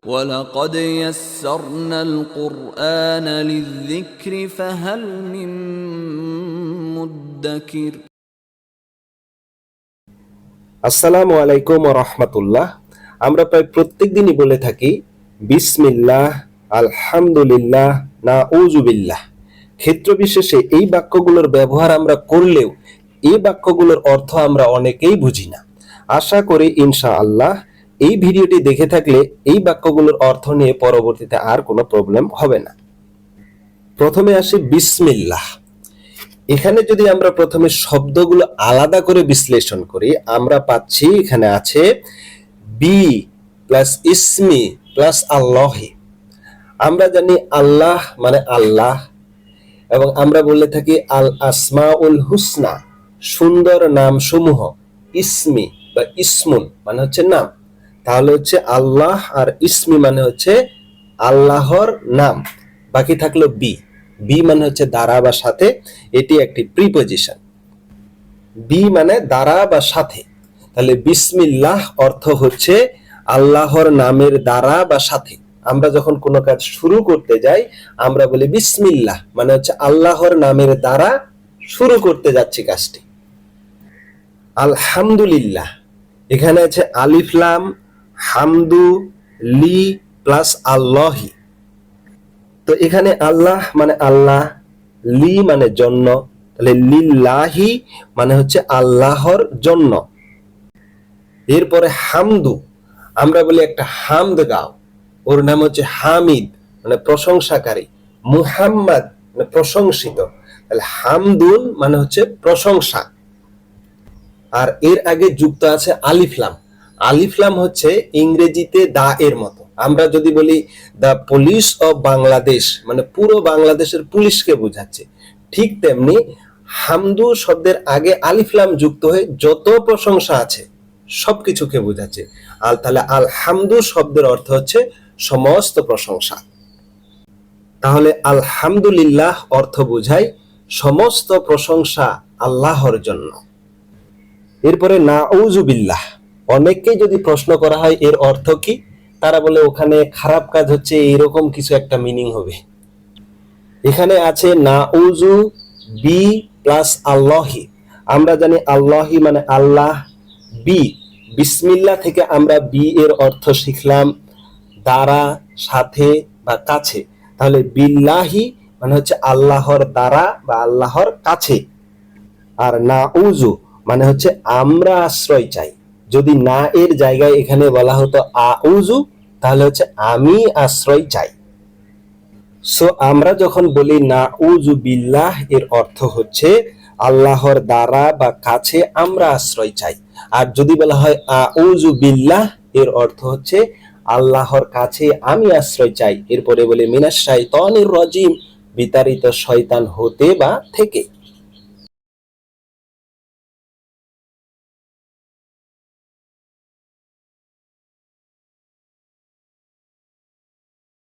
وَلَقَدْ يَسَّرْنَا الْقُرْآنَ لِلذِّكْرِ فَهَلْ مِن مُّدَّكِرٍ। আসসালামু আলাইকুম ওয়া রাহমাতুল্লাহ। আমরা প্রায় প্রত্যেক দিনই বলে থাকি বিসমিল্লাহ, আলহামদুলিল্লাহ, নাউযুবিল্লাহ। ক্ষেত্র বিশেষে এই বাক্যগুলোর ব্যবহার আমরা করলেও এই বাক্যগুলোর অর্থ আমরা অনেকেই বুঝি না। আশা করি ইনশাআল্লাহ এই ভিডিওটি দেখে থাকলে এই বাক্যগুলোর অর্থ নিয়ে পরবর্তীতে আর কোনো প্রবলেম হবে না। প্রথমে আসি বিসমিল্লাহ। এখানে যদি আমরা প্রথমে শব্দগুলো আলাদা করে বিশ্লেষণ করি, আমরা পাচ্ছি এখানে আছে বি প্লাস ইসমি প্লাস আল্লাহি। আমরা জানি আল্লাহ মানে আল্লাহ, এবং আমরা বলে থাকি আল আসমাউল হুসনা, সুন্দর নাম সমূহ। ইসমি বা ইসমুন মানে হচ্ছে নাম, তাহলে হচ্ছে আল্লাহ আর ইসমি মানে হচ্ছে আল্লাহর নাম। বাকি থাকলো বি, বি মানে হচ্ছে দ্বারা বা সাথে, এটি একটি প্রিপজিশন। বি মানে দ্বারা বা সাথে, তাহলে বিসমিল্লাহ অর্থ হচ্ছে আল্লাহর নামের দ্বারা বা সাথে। আমরা যখন কোনো কাজ শুরু করতে যাই আমরা বলি বিসমিল্লাহ, মানে হচ্ছে আল্লাহর নামের দ্বারা শুরু করতে যাচ্ছি কাজটি। আলহামদুলিল্লাহ, এখানে আছে আলিফ লাম হামদু লি প্লাস আল্লাহি। তো এখানে আল্লাহ মানে আল্লাহ, লি মানে জন্য, তাহলে লিল্লাহি মানে হচ্ছে আল্লাহর জন্য। এরপরে হামদু, আমরা বলি একটা হামদ গাও, ওর নাম হচ্ছে হামিদ মানে প্রশংসাকারী, মুহাম্মদ মানে প্রশংসিত, তাহলে হামদুন মানে হচ্ছে প্রশংসা। আর এর আগে যুক্ত আছে আলিফলাম। আলিফলাম হচ্ছে ইংরেজিতে দা এর মতো। আমরা যদি বলি দ্য পুলিশ অফ বাংলাদেশ মানে পুরো বাংলাদেশের পুলিশকে বোঝাচ্ছে, ঠিক তেমনি হামদু শব্দের আগে আলিফলাম যুক্ত হয়ে যত প্রশংসা আছে সবকিছুকে বোঝাচ্ছে। আর তাহলে আলহামদু শব্দের অর্থ হচ্ছে সমস্ত প্রশংসা। তাহলে আলহামদুলিল্লাহ অর্থ বোঝায় সমস্ত প্রশংসা আল্লাহর জন্য। এরপরে নাউযুবিল্লাহ, অনেককেই যদি প্রশ্ন করা হয় এর অর্থ কি, তারা বলে ওখানে খারাপ কাজ হচ্ছে, এরকম কিছু একটা মিনিং হবে। এখানে আছে নাউযু বি প্লাস আল্লাহি। আমরা জানি আল্লাহি মানে আল্লাহ, বি বিসমিল্লাহ থেকে আমরা বি এর অর্থ শিখলাম দ্বারা, সাথে বা কাছে। তাহলে বিল্লাহি মানে হচ্ছে আল্লাহর দ্বারা বা আল্লাহর কাছে। আর নাউযু মানে হচ্ছে আমরা আশ্রয় চাই। যদি না এর জায়গায় এখানে বলা হতো আউযু, তাহলে হচ্ছে আমি আশ্রয় চাই। সো আমরা যখন বলি নাউযু বিল্লাহ এর অর্থ হচ্ছে আল্লাহর দ্বারা বা কাছে আমরা আশ্রয় চাই। আর যদি বলা হয় আউযু বিল্লাহ এর অর্থ হচ্ছে আল্লাহর কাছে আমি আশ্রয় চাই। এরপরে বলে মিনাশ শাইতানির রাজিম, বিতাড়িত শয়তান হতে বা থেকে।